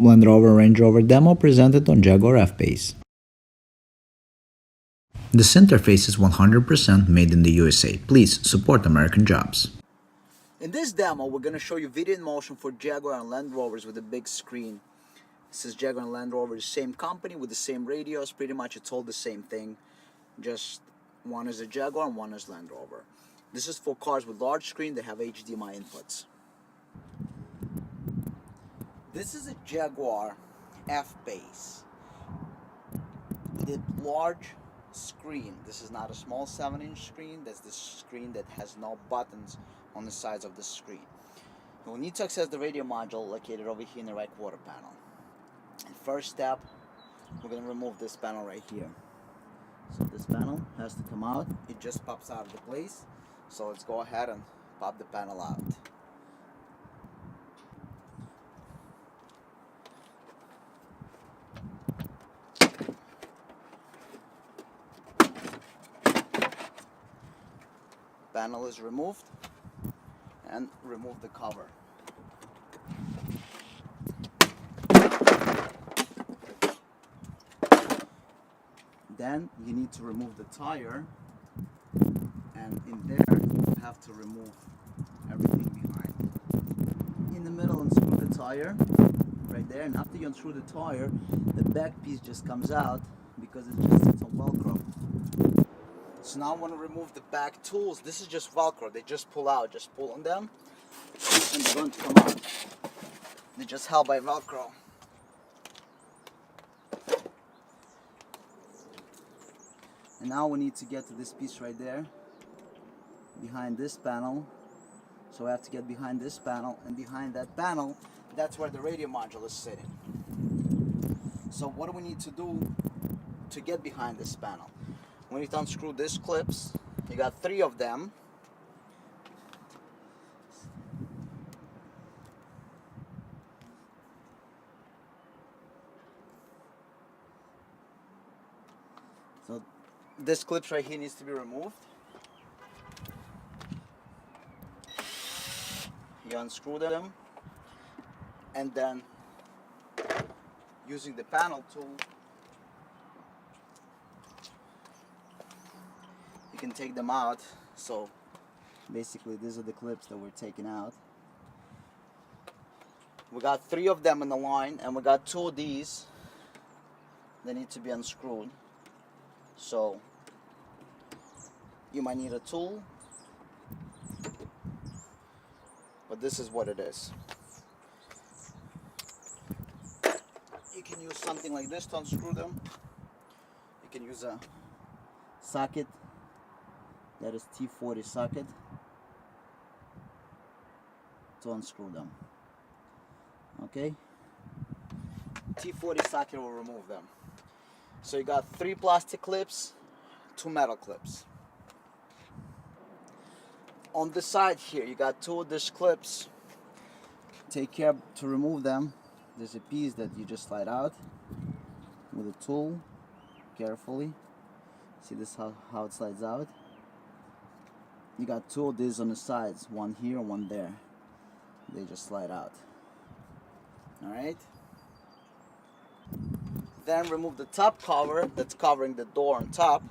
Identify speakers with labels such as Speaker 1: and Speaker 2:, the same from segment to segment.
Speaker 1: Land Rover Range Rover demo presented on Jaguar F-Pace. This interface is 100% made in the USA. Please support American jobs.
Speaker 2: In this demo, we're going to show you video in motion for Jaguar and Land Rovers with a big screen. This is Jaguar and Land Rover, the same company with the same radios. Pretty much it's all the same thing. Just one is a Jaguar and one is Land Rover. This is for cars with large screen that have HDMI inputs. This is a Jaguar F-Pace with a large screen. This is not a small 7-inch screen. That's the screen that has no buttons on the sides of the screen. You'll need to access the radio module located over here in the right quarter panel. And first step, we're going to remove this panel right here. So this panel has to come out. It just pops out of the place. So let's go ahead and pop the panel out. Panel is removed, and remove the cover. Then you need to remove the tire, and in there you have to remove everything behind. In the middle, unscrew the tire right there, and after you unscrew the tire, the back piece just comes out because it's on Velcro. So now I want to remove the back tools. This is just Velcro. They just pull out. Just pull on them and they're going to come out. They're just held by Velcro. And now we need to get to this piece right there, behind this panel. So I have to get behind this panel, and behind that panel, that's where the radio module is sitting. So what do we need to do to get behind this panel? We need to unscrew these clips. You got 3 of them. So this clip right here needs to be removed. You unscrew them, and then using the panel tool, you can take them out. So basically these are the clips that we're taking out. We got 3 of them in the line, and we got 2 of these that need to be unscrewed. So you might need a tool, but this is what it is. You can use something like this to unscrew them. You can use a socket. That is T40 socket to unscrew them. Okay, T40 socket will remove them. So you got 3 plastic clips, 2 metal clips. On the side here, you got 2 of these clips. Take care to remove them. There's a piece that you just slide out with a tool, carefully. See this how it slides out? You got 2 of these on the sides, one here, one there. They just slide out. Alright? Then remove the top cover that's covering the door on top.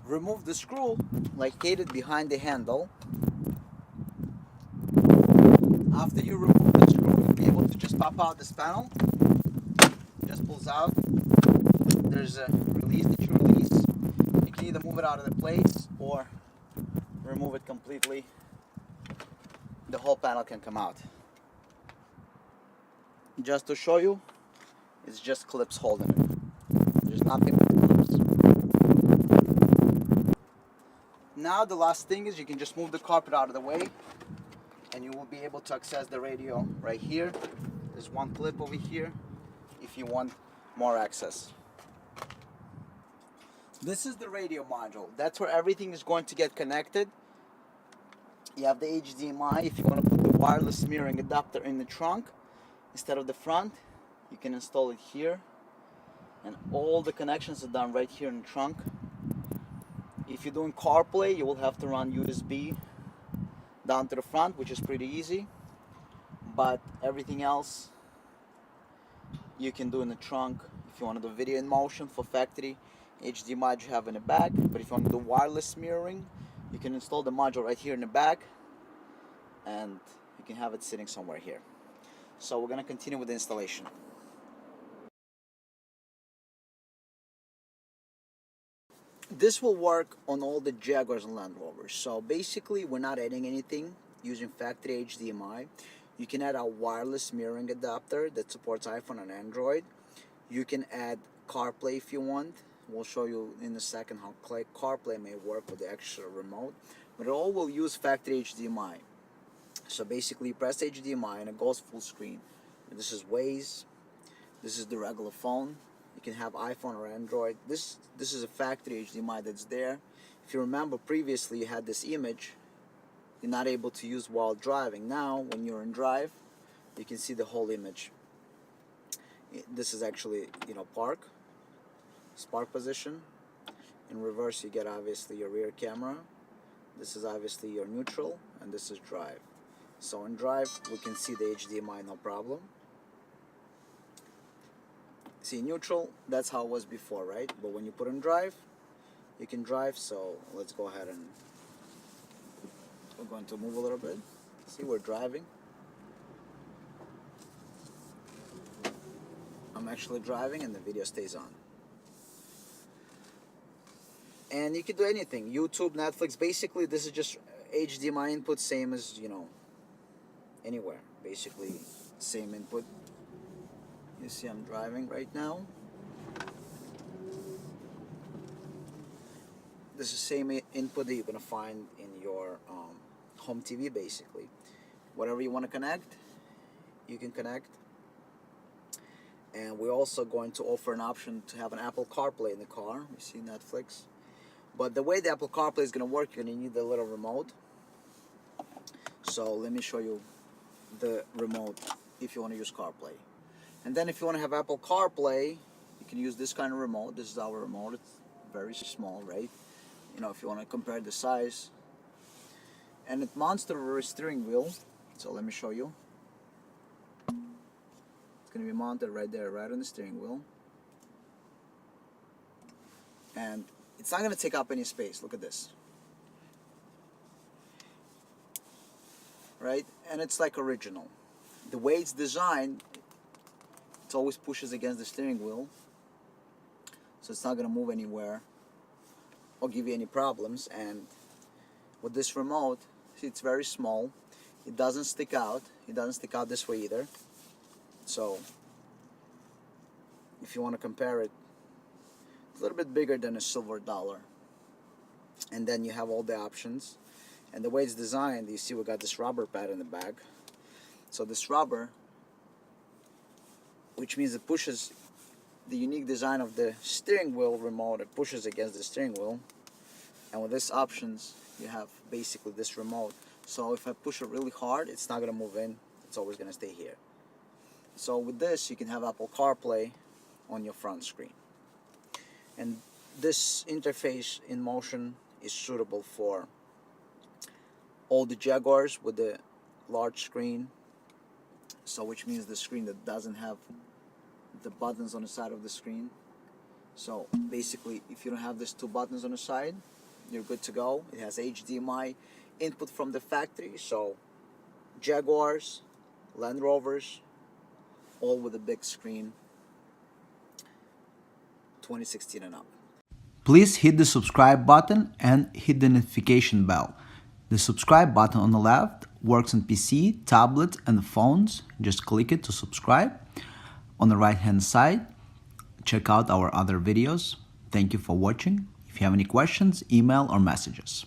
Speaker 2: Remove the screw located behind the handle. After you remove the screw, you'll be able to just pop out this panel. Just pulls out. There's a release that you release. You can either move it out of the place or remove it completely. The whole panel can come out. Just to show you, it's just clips holding it. There's nothing but clips. Now the last thing is you can just move the carpet out of the way, and you will be able to access the radio right here. There's 1 clip over here if you want more access. This is the radio module. That's where everything is going to get connected. You have the HDMI. If you want to put the wireless mirroring adapter in the trunk instead of the front, you can install it here. And all the connections are done right here in the trunk. If you're doing CarPlay, you will have to run USB down to the front, which is pretty easy. but everything else you can do in the trunk. If you want to do video in motion for factory, HDMI you have in the back, but if you want to do wireless mirroring, you can install the module right here in the back, and you can have it sitting somewhere here. So we're going to continue with the installation. This will work on all the Jaguars and Land Rovers. So basically we're not adding anything using factory HDMI. You can add a wireless mirroring adapter that supports iPhone and Android. You can add CarPlay if you want. We'll show you in a second how CarPlay may work with the extra remote. But it all will use factory HDMI. So basically you press HDMI and it goes full screen. This is Waze. This is the regular phone. You can have iPhone or Android. This is a factory HDMI that's there. If you remember previously you had this image you're not able to use while driving. Now when you're in drive you can see the whole image. This is actually, you know, park position. In reverse you get obviously your rear camera. This is obviously your neutral, and this is drive. So in drive we can see the HDMI no problem. See, neutral, that's how it was before, right? But when you put in drive, you can drive. So let's go ahead and we're going to move a little bit. See, we're driving. I'm actually driving and the video stays on. And you can do anything. YouTube, Netflix, basically this is just HDMI input, same as, you know, anywhere. Basically, same input. You see I'm driving right now. This is the same input that you're going to find in your home TV basically. Whatever you want to connect, you can connect. And we're also going to offer an option to have an Apple CarPlay in the car. You see Netflix. But the way the Apple CarPlay is going to work, you're going to need the little remote. So let me show you the remote if you want to use CarPlay. And then if you want to have Apple CarPlay, you can use this kind of remote. This is our remote. It's very small, right? You know, if you want to compare the size. And it mounts to the steering wheel. So let me show you. It's going to be mounted right there, right on the steering wheel. And it's not going to take up any space. Look at this. Right? And it's like original. The way it's designed, it always pushes against the steering wheel, so it's not going to move anywhere or give you any problems. And with this remote, see, it's very small. It doesn't stick out. It doesn't stick out this way either. So if you want to compare it, it's a little bit bigger than a silver dollar. And then you have all the options. And the way it's designed, you see we got this rubber pad in the back. So this rubber, which means it pushes the unique design of the steering wheel remote, it pushes against the steering wheel. And with these options, you have basically this remote. So if I push it really hard, it's not going to move in. It's always going to stay here. So with this, you can have Apple CarPlay on your front screen. And this interface in motion is suitable for all the Jaguars with the large screen. So which means the screen that doesn't have the buttons on the side of the screen. So basically, if you don't have these two buttons on the side, you're good to go. It has HDMI input from the factory. So Jaguars, Land Rovers, all with a big screen, 2016 and up.
Speaker 1: Please hit the subscribe button and hit the notification bell. The subscribe button on the left works on PC, tablet, and phones. Just click it to subscribe. On the right hand side, check out our other videos. Thank you for watching. If you have any questions, email or messages.